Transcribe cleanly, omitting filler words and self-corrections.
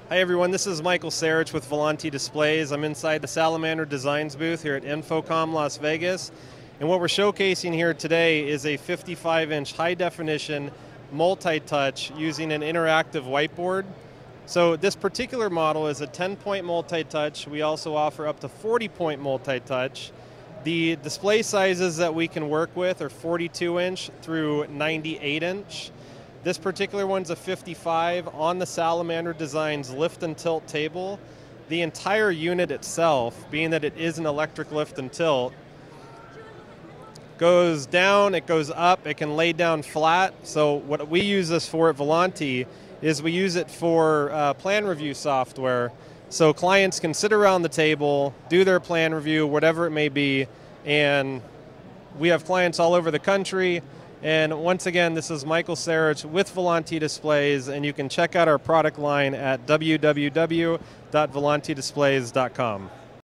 Hi everyone, this is Michael Sarich with Volanti Displays. I'm inside the Salamander Designs booth here at InfoComm Las Vegas. And what we're showcasing here today is a 55-inch high-definition multi-touch using an interactive whiteboard. So this particular model is a 10-point multi-touch. We also offer up to 40-point multi-touch. The display sizes that we can work with are 42-inch through 98-inch. This particular one's a 55 on the Salamander Designs lift and tilt table. The entire unit itself, being that it is an electric lift and tilt, goes down, it goes up, it can lay down flat. So what we use this for at Volanti is we use it for plan review software. So clients can sit around the table, do their plan review, whatever it may be, and we have clients all over the country. And once again, this is Michael Sarich with Volanti Displays, and you can check out our product line at www.volantidisplays.com.